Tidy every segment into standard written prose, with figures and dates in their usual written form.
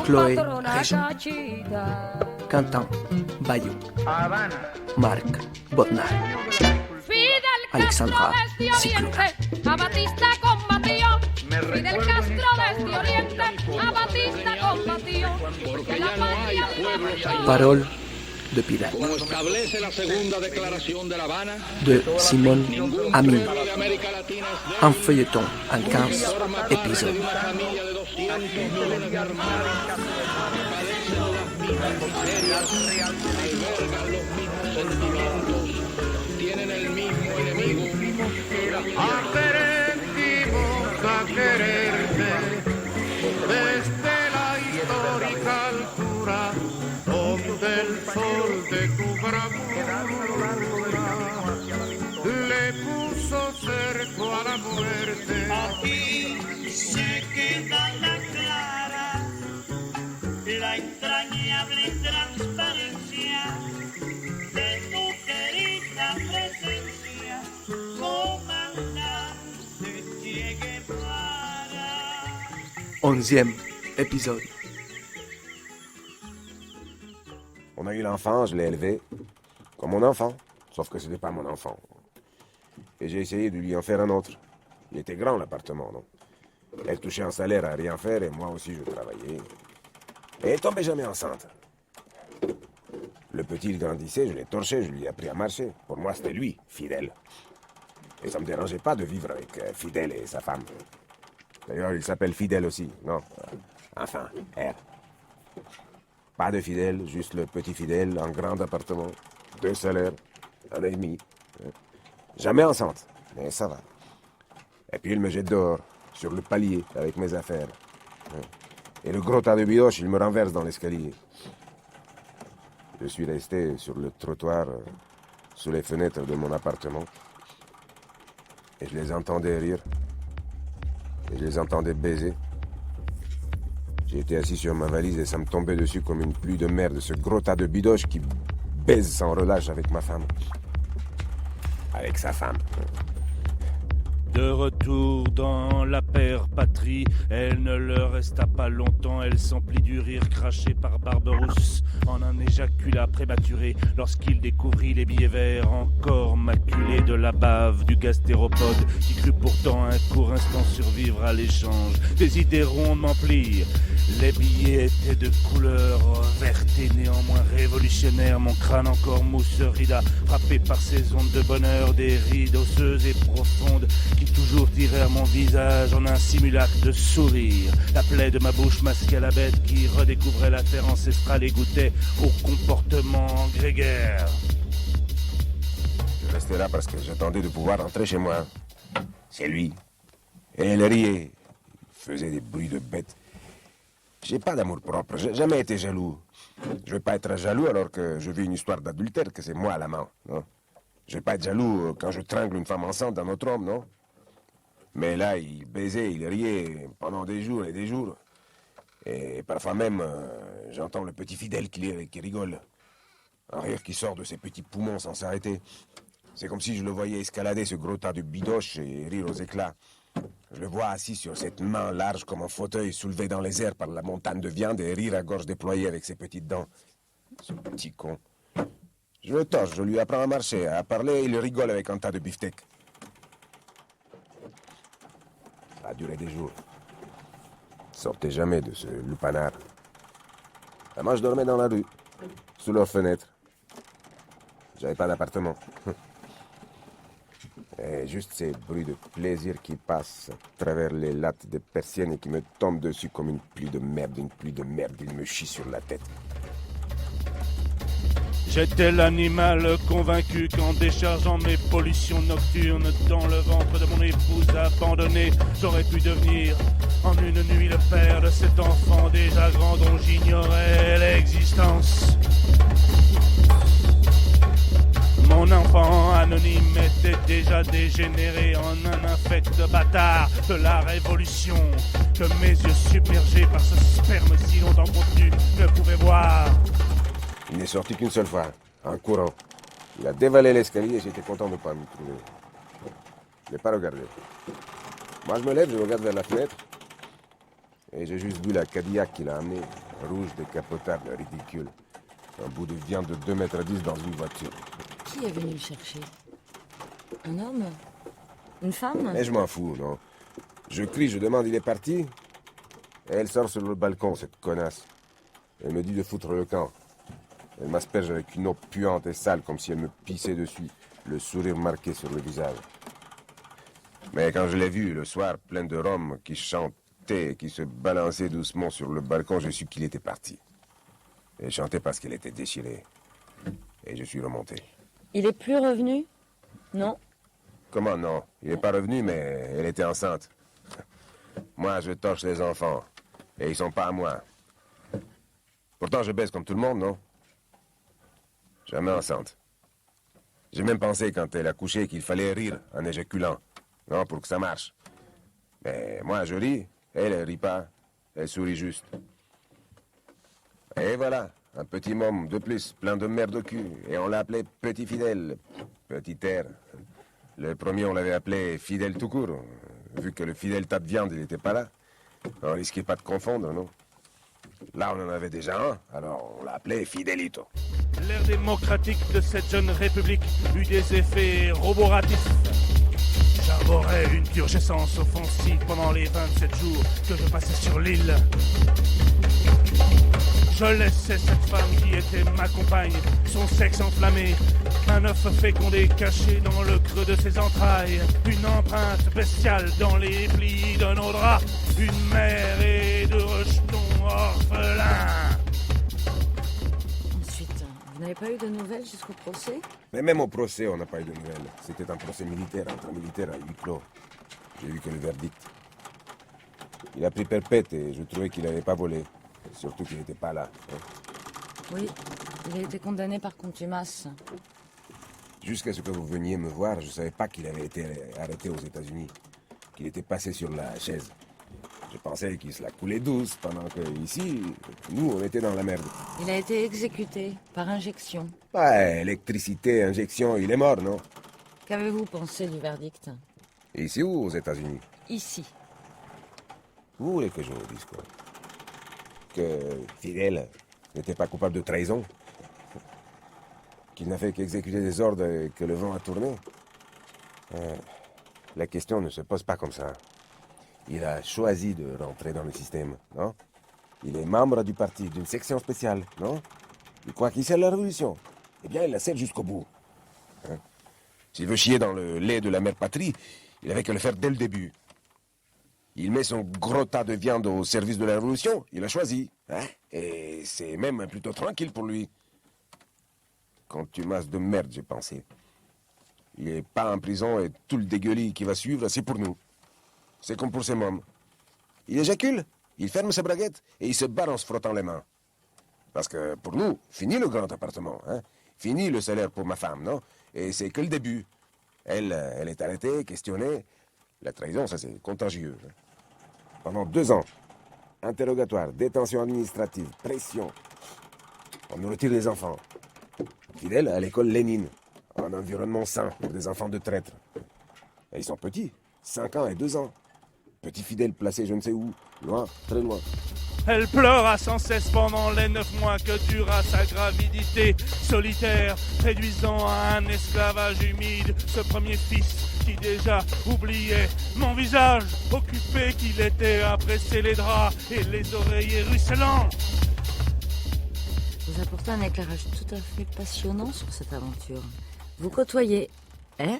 Chloé Régent, Quentin Bayou, Marc Bodnar, Alexandra Cicluna. A Batista combatió, Fidel Castro desde Oriente, a Batista combatió, porque la patria Parole de Pirate, Como establece la segunda declaración de La Habana, de Simone Amin. pueblo de América Latina es Un feuilleton en 15 épisodes. una familia de 200 millones de hermanos que padecen las mismas miserias, albergan los mismos sentimientos, tienen el mismo enemigo. Aprendimos a quererte desde la histórica altura donde el sol de tu bravura le puso cerco a la muerte. Aquí se queda la clara, la entrañable transparencia de tu querida presencia, comandante Che Guevara. 11e épisode. On a eu l'enfant, je l'ai élevé comme mon enfant, sauf que ce n'était pas mon enfant. Et j'ai essayé de lui en faire un autre. Il était grand l'appartement, non? Elle touchait un salaire à rien faire et moi aussi je travaillais. Et elle tombait jamais enceinte. Le petit il grandissait, je l'ai torché, je lui ai appris à marcher. Pour moi c'était lui, Fidèle. Et ça me dérangeait pas de vivre avec Fidèle et sa femme. D'ailleurs il s'appelle Fidèle aussi, non? Enfin, R. Pas de Fidèle, juste le petit Fidèle, un grand appartement, 2 salaires, 1,5. Jamais enceinte, mais ça va. Et puis il me jette dehors, sur le palier, avec mes affaires. Et le gros tas de bidoches, il me renverse dans l'escalier. Je suis resté sur le trottoir, sous les fenêtres de mon appartement. Et je les entendais rire. Et je les entendais baiser. J'ai été assis sur ma valise et ça me tombait dessus comme une pluie de merde, ce gros tas de bidoches qui baise sans relâche avec ma femme. Avec sa femme. De retour dans la père patrie, elle ne leur resta pas longtemps, elle s'emplit du rire craché par Barberousse en un éjaculat prématuré lorsqu'il découvrit les billets verts encore maculés de la bave du gastéropode qui crut pourtant un court instant survivre à l'échange. Des idées rondes m'emplirent, les billets étaient de couleur verte et néanmoins révolutionnaire, mon crâne encore mousse rida, frappé par ces ondes de bonheur, des rides osseuses et profondes qui toujours tirèrent mon visage en un simulacre de sourire. La plaie de ma bouche masquait la bête qui redécouvrait la terre ancestrale et goûtait au comportement grégaire. Je restais là parce que j'attendais de pouvoir rentrer chez moi. C'est lui. Et elle riait. Il faisait des bruits de bête. J'ai pas d'amour propre, j'ai jamais été jaloux. Je vais pas être jaloux alors que je vis une histoire d'adultère, que c'est moi l'amant, non? Je vais pas être jaloux quand je tringle une femme enceinte d'un autre homme, non? Mais là, il baisait, il riait pendant des jours et des jours. Et parfois même, j'entends le petit Fidèle qui rigole. Un rire qui sort de ses petits poumons sans s'arrêter. C'est comme si je le voyais escalader ce gros tas de bidoches et rire aux éclats. Je le vois assis sur cette main large comme un fauteuil soulevé dans les airs par la montagne de viande et rire à gorge déployée avec ses petites dents. Ce petit con. Je le torche, je lui apprends à marcher, à parler, il rigole avec un tas de beefsteak. Ça a duré des jours. Ils sortaient jamais de ce lupanar. Moi, je dormais dans la rue, sous leurs fenêtres. J'avais pas d'appartement. Et juste ces bruits de plaisir qui passent à travers les lattes de persiennes et qui me tombent dessus comme une pluie de merde, il me chie sur la tête. J'étais l'animal convaincu qu'en déchargeant mes pollutions nocturnes dans le ventre de mon épouse abandonnée, j'aurais pu devenir en une nuit le père de cet enfant déjà grand dont j'ignorais l'existence. Mon enfant anonyme était déjà dégénéré en un infect bâtard de la révolution que mes yeux submergés par ce sperme si longtemps contenu ne pouvaient voir. Il n'est sorti qu'une seule fois, en courant. Il a dévalé l'escalier et j'étais content de ne pas me trouver. Je ne l'ai pas regardé. Moi, je me lève, je regarde vers la fenêtre et j'ai juste vu la Cadillac qu'il a amenée rouge, décapotable, ridicule. Un bout de viande de 2,10 m dans une voiture. Qui est venu le chercher? Un homme? Une femme? Mais je m'en fous, non. Je crie, je demande, il est parti. Et elle sort sur le balcon, cette connasse. Elle me dit de foutre le camp. Elle m'asperge avec une eau puante et sale, comme si elle me pissait dessus, le sourire marqué sur le visage. Mais quand je l'ai vue, le soir, plein de rhum, qui chantait et qui se balançait doucement sur le balcon, je su qu'il était parti. Elle chantait parce qu'elle était déchirée. Et je suis remonté. Il est plus revenu? Non. Comment non? Il n'est pas revenu, mais elle était enceinte. Moi, je torche les enfants. Et ils sont pas à moi. Pourtant, je baisse comme tout le monde, non? Jamais enceinte. J'ai même pensé, quand elle a couché, qu'il fallait rire en éjaculant. Non, pour que ça marche. Mais moi, je ris. Elle rit pas. Elle sourit juste. Et voilà, un petit môme de plus, plein de merde au cul. Et on l'appelait Petit Fidèle. Petit air. Le premier, on l'avait appelé Fidèle tout court. Vu que le fidèle tas de viande, il n'était pas là. On risquait pas de confondre, non? Là, on en avait déjà un, alors on l'a appelé Fidelito. L'ère démocratique de cette jeune république eut des effets roboratifs. J'arborais une purgescence offensive pendant les 27 jours que je passais sur l'île. Je laissais cette femme qui était ma compagne, son sexe enflammé, un œuf fécondé caché dans le creux de ses entrailles, une empreinte bestiale dans les plis de nos draps, une mère et deux rejetons orphelins. Ensuite, vous n'avez pas eu de nouvelles jusqu'au procès? Mais même au procès, on n'a pas eu de nouvelles. C'était un procès militaire, entre militaires à huis clos. J'ai vu que le verdict. Il a pris perpète et je trouvais qu'il n'avait pas volé. Surtout qu'il n'était pas là. Hein. Oui, il a été condamné par contumace. Jusqu'à ce que vous veniez me voir, je ne savais pas qu'il avait été arrêté aux États-Unis. Qu'il était passé sur la chaise. Je pensais qu'il se la coulait douce, pendant que ici, nous, on était dans la merde. Il a été exécuté par injection. Ouais, électricité, injection, il est mort, non? Qu'avez-vous pensé du verdict? Ici ou aux États-Unis? Ici. Vous voulez que je vous dise quoi? Que Fidel n'était pas coupable de trahison? Qu'il n'a fait qu'exécuter des ordres et que le vent a tourné? La question ne se pose pas comme ça. Il a choisi de rentrer dans le système, non? Il est membre du parti, d'une section spéciale, non? Il croit qu'il sert la révolution. Eh bien, il la sert jusqu'au bout. Hein? S'il veut chier dans le lait de la mère patrie, il avait qu'à le faire dès le début. Il met son gros tas de viande au service de la révolution, il a choisi. Hein? Et c'est même plutôt tranquille pour lui. Contumace de merde, j'ai pensé. Il est pas en prison et tout le dégueulis qui va suivre, c'est pour nous. C'est comme pour ses mômes. Il éjacule, il ferme ses braguettes et il se barre en se frottant les mains. Parce que pour nous, fini le grand appartement, hein? Fini le salaire pour ma femme, non? Et c'est que le début. Elle est arrêtée, questionnée. La trahison, ça c'est contagieux. Hein? Pendant 2 ans, interrogatoire, détention administrative, pression. On nous retire les enfants. Fidèle à l'école Lénine, en environnement sain pour des enfants de traîtres. Et ils sont petits, 5 ans et 2 ans. Petit Fidèle placé je ne sais où, loin, très loin. Elle pleura sans cesse pendant les 9 mois que dura sa gravidité solitaire, réduisant à un esclavage humide ce premier fils qui déjà oubliait mon visage, occupé qu'il était à presser les draps et les oreillers ruisselants. Vous apportez un éclairage tout à fait passionnant sur cette aventure. Vous côtoyez R,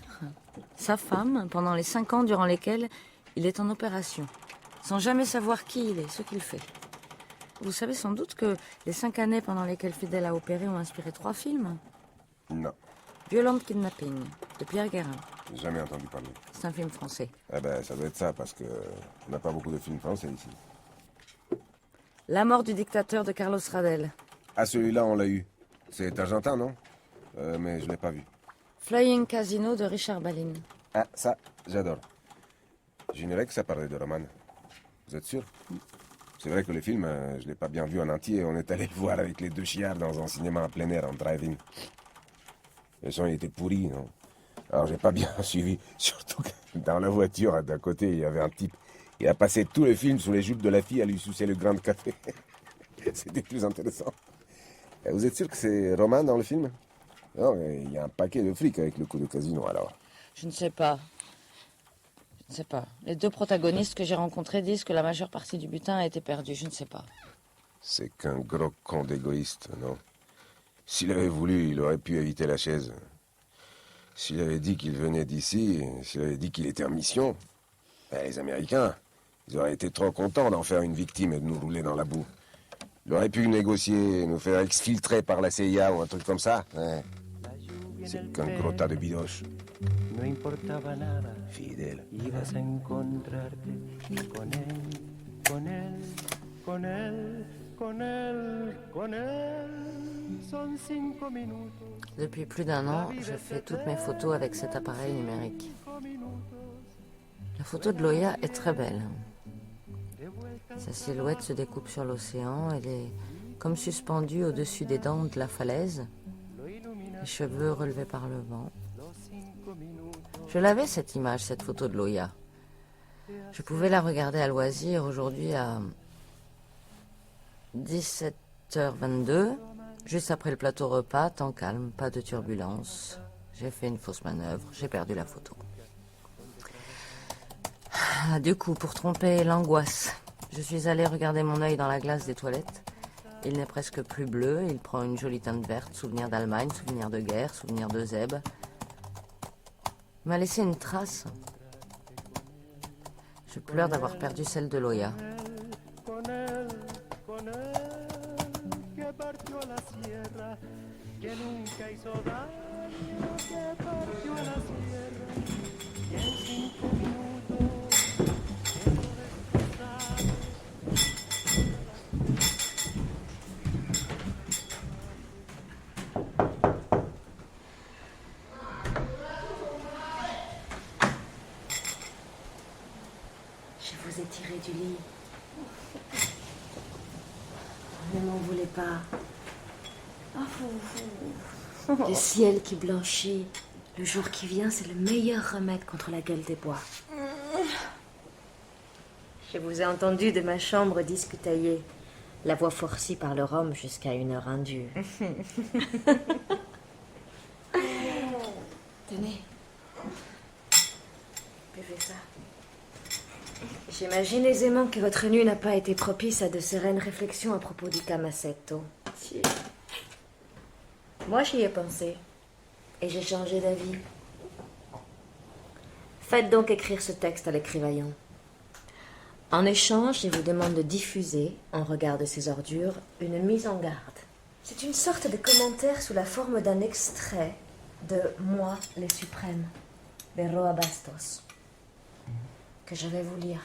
sa femme, pendant les 5 ans durant lesquels il est en opération, sans jamais savoir qui il est, ce qu'il fait. Vous savez sans doute que les 5 années pendant lesquelles Fidel a opéré ont inspiré 3 films. Non, Violent Kidnapping, de Pierre Guérin. j'ai jamais entendu parler. C'est un film français. Eh ben, ça doit être ça, parce que on n'a pas beaucoup de films français ici. La mort du dictateur de Carlos Radel. Ah, celui-là, on l'a eu. C'est argentin, non? Mais je l'ai pas vu. Flying Casino de Richard Balin. Ah, ça, j'adore. J'ignorais que ça parlait de Roman. Vous êtes sûr? C'est vrai que le film, je l'ai pas bien vu en entier. On est allé le voir avec les 2 chiards dans un cinéma en plein air, en drive-in. Le son, il était pourri, non? Alors, j'ai pas bien suivi. Surtout que dans la voiture, d'à côté, il y avait un type. Il a passé tout le film sous les jupes de la fille à lui sucer le grain de café. C'était plus intéressant. Vous êtes sûr que c'est Romain dans le film? Non, il y a un paquet de flics avec le coup de casino, alors. Je ne sais pas. Je ne sais pas. Les deux protagonistes que j'ai rencontrés disent que la majeure partie du butin a été perdue. Je ne sais pas. C'est qu'un gros con d'égoïste, non? S'il avait voulu, il aurait pu éviter la chaise. S'il avait dit qu'il venait d'ici, s'il avait dit qu'il était en mission, les Américains, ils auraient été trop contents d'en faire une victime et de nous rouler dans la boue. Il aurait pu négocier, nous faire exfiltrer par la CIA ou un truc comme ça. Ouais. C'est qu'un gros tas de bidoches. No importaba nada, Fidèle. ibas a encontrarte con él, con él, con él, con él, con él. Son 5 minutos. Depuis plus d'1 an, je fais toutes mes photos avec cet appareil numérique. La photo de Loya est très belle. Sa silhouette se découpe sur l'océan, elle est comme suspendue au-dessus des dents de la falaise, les cheveux relevés par le vent. Je l'avais cette image, cette photo de Loya. Je pouvais la regarder à loisir aujourd'hui à 17h22, juste après le plateau repas, temps calme, pas de turbulence. J'ai fait une fausse manœuvre, j'ai perdu la photo. Du coup, pour tromper l'angoisse, je suis allée regarder mon œil dans la glace des toilettes. Il n'est presque plus bleu, il prend une jolie teinte verte, souvenir d'Allemagne, souvenir de guerre, souvenir de Zeb. Il m'a laissé une trace. Je pleure d'avoir perdu celle de Loya. Con él, que partió a la sierra, que nunca hizo daño, que partió a la sierra, y en 5 minutos quedó destrozado. Je vous ai tiré du lit. Ne m'en voulez pas. Le ciel qui blanchit, le jour qui vient, c'est le meilleur remède contre la gueule des bois. Je vous ai entendu de ma chambre discutailler, la voix forcie par le rhum jusqu'à une heure indue. Tenez. Buvez ça. J'imagine aisément que votre nuit n'a pas été propice à de sereines réflexions à propos du Camasetto. Si. Moi, j'y ai pensé. Et j'ai changé d'avis. Faites donc écrire ce texte à l'écrivaillon. En échange, je vous demande de diffuser, en regard de ces ordures, une mise en garde. C'est une sorte de commentaire sous la forme d'un extrait de Moi, les suprêmes, de Roa Bastos, que je vais vous lire.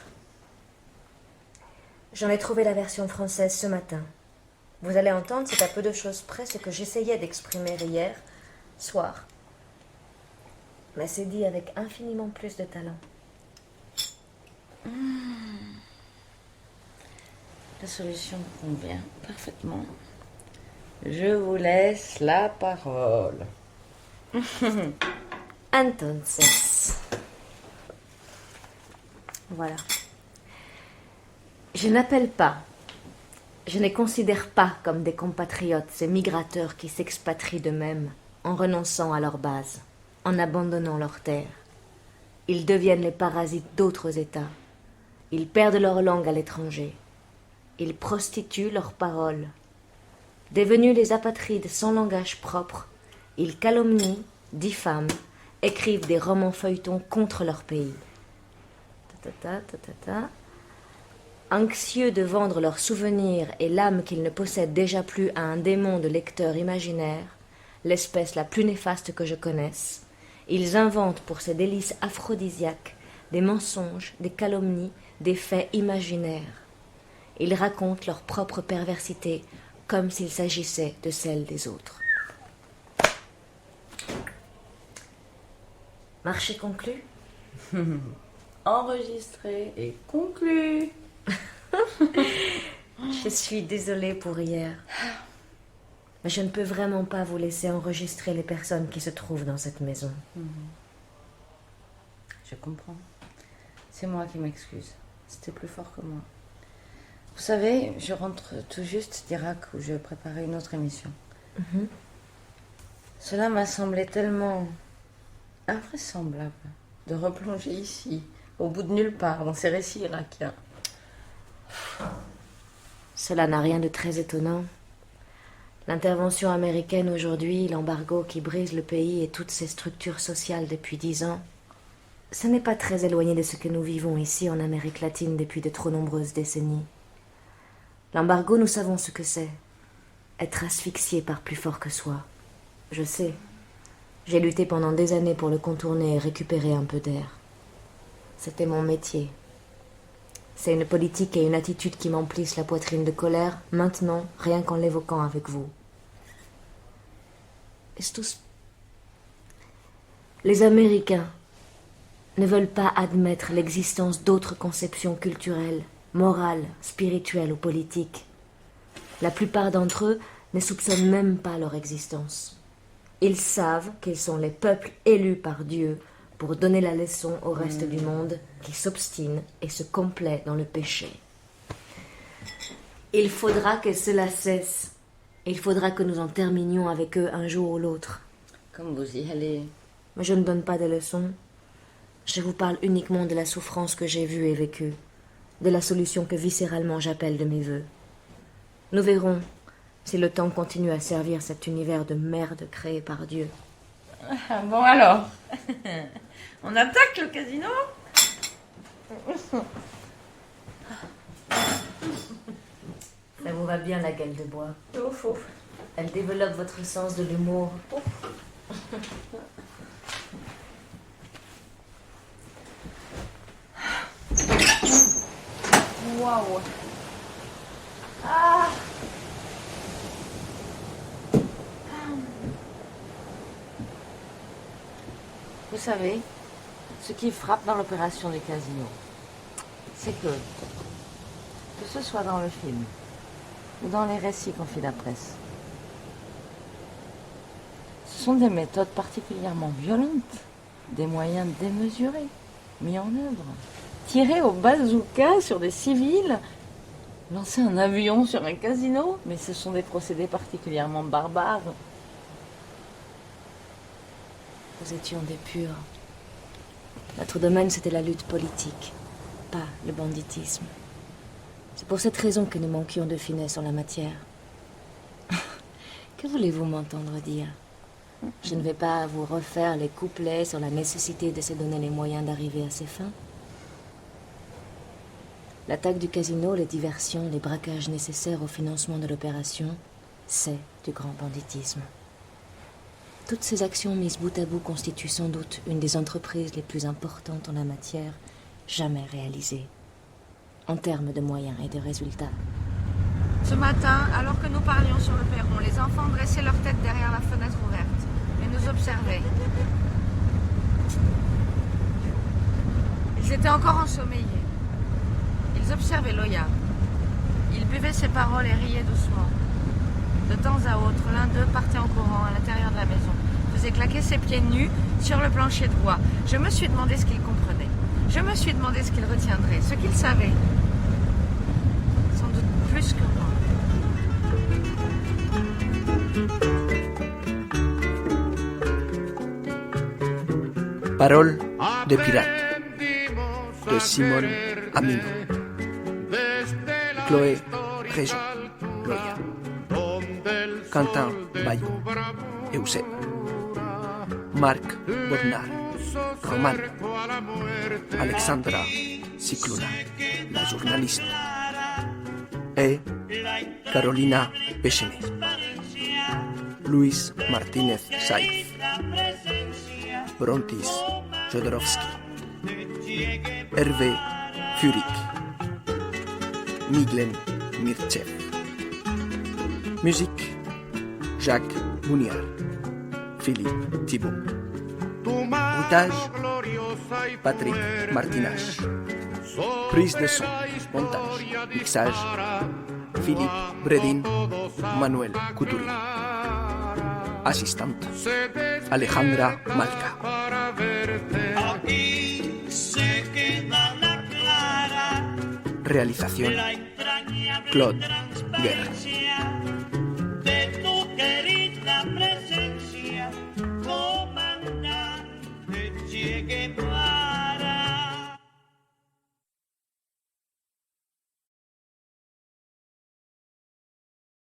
J'en ai trouvé la version française ce matin. Vous allez entendre, c'est à peu de choses près ce que j'essayais d'exprimer hier, soir. Mais c'est dit avec infiniment plus de talent. La solution me convient parfaitement. Je vous laisse la parole. Entonces. Voilà. Je n'appelle pas, je ne considère pas comme des compatriotes ces migrateurs qui s'expatrient d'eux-mêmes en renonçant à leur base, en abandonnant leur terre. Ils deviennent les parasites d'autres États. Ils perdent leur langue à l'étranger. Ils prostituent leurs paroles. Devenus les apatrides sans langage propre, ils calomnient, diffament, écrivent des romans feuilletons contre leur pays. Anxieux de vendre leurs souvenirs et l'âme qu'ils ne possèdent déjà plus à un démon de lecteur imaginaire, l'espèce la plus néfaste que je connaisse, ils inventent pour ces délices aphrodisiaques des mensonges, des calomnies, des faits imaginaires. Ils racontent leur propre perversité comme s'il s'agissait de celle des autres. Marché conclu? Enregistré et conclu. Je suis désolée pour hier. Mais je ne peux vraiment pas vous laisser enregistrer les personnes qui se trouvent dans cette maison. Je comprends. C'est moi qui m'excuse. C'était plus fort que moi. Vous savez, je rentre tout juste d'Irak où je préparais une autre émission. Cela m'a semblé tellement invraisemblable de replonger ici, au bout de nulle part, dans ces récits irakiens. Cela n'a rien de très étonnant. L'intervention américaine aujourd'hui, l'embargo qui brise le pays et toutes ses structures sociales depuis 10 ans, ce n'est pas très éloigné de ce que nous vivons ici en Amérique latine depuis de trop nombreuses décennies. L'embargo, nous savons ce que c'est. Être asphyxié par plus fort que soi. Je sais. J'ai lutté pendant des années pour le contourner et récupérer un peu d'air. C'était mon métier. C'est une politique et une attitude qui m'emplissent la poitrine de colère, maintenant, rien qu'en l'évoquant avec vous. Estos... Les Américains ne veulent pas admettre l'existence d'autres conceptions culturelles, morales, spirituelles ou politiques. La plupart d'entre eux ne soupçonnent même pas leur existence. Ils savent qu'ils sont les peuples élus par Dieu pour donner la leçon au reste du monde qui s'obstine et se complaît dans le péché. Il faudra que cela cesse. Il faudra que nous en terminions avec eux un jour ou l'autre. Comme vous y allez. Mais je ne donne pas de leçons. Je vous parle uniquement de la souffrance que j'ai vue et vécue, de la solution que viscéralement j'appelle de mes voeux. Nous verrons si le temps continue à servir cet univers de merde créé par Dieu. Bon alors, on attaque le casino? Ça vous va bien la gueule de bois. Ouf, ouf. Elle développe votre sens de l'humour. Waouh. Ah. Vous savez, ce qui frappe dans l'opération du casino, c'est que ce soit dans le film ou dans les récits qu'en fait la presse, ce sont des méthodes particulièrement violentes, des moyens démesurés mis en œuvre. Tirer au bazooka sur des civils, lancer un avion sur un casino, mais ce sont des procédés particulièrement barbares. Nous étions des purs. Notre domaine, c'était la lutte politique, pas le banditisme. C'est pour cette raison que nous manquions de finesse en la matière. Que voulez-vous m'entendre dire? Je ne vais pas vous refaire les couplets sur la nécessité de se donner les moyens d'arriver à ses fins. L'attaque du casino, les diversions, les braquages nécessaires au financement de l'opération, c'est du grand banditisme. Toutes ces actions mises bout à bout constituent sans doute une des entreprises les plus importantes en la matière jamais réalisées, en termes de moyens et de résultats. Ce matin, alors que nous parlions sur le perron, les enfants dressaient leur tête derrière la fenêtre ouverte et nous observaient. Ils étaient encore ensommeillés. Ils observaient Loya. Ils buvaient ses paroles et riaient doucement. De temps à autre, l'un d'eux partait en courant à l'intérieur de la maison, faisait claquer ses pieds nus sur le plancher de bois. Je me suis demandé ce qu'il comprenait. Je me suis demandé ce qu'il retiendrait, ce qu'il savait. Sans doute plus que moi. Paroles de pirate de Simone Amino. Chloé Réjean Loya. Quentin Bayou Euseb. Marc Bonnard Roman. Alexandra Cicluna, la journaliste. Et Carolina Pechenet. Luis Martínez Saiz. Brontis Jodorowsky. Hervé Furik. Miglen Mirchev. Musique Jacques Mouniard. Philippe Thibault. Bruitage Patrick Martinage. Prise de son, montage, mixage Philippe Bredin, Manuel Couturier. Assistante Alejandra Malca. Aquí se queda la clara Realización la entrañable Claude Guerra. transparencia de tu querida presencia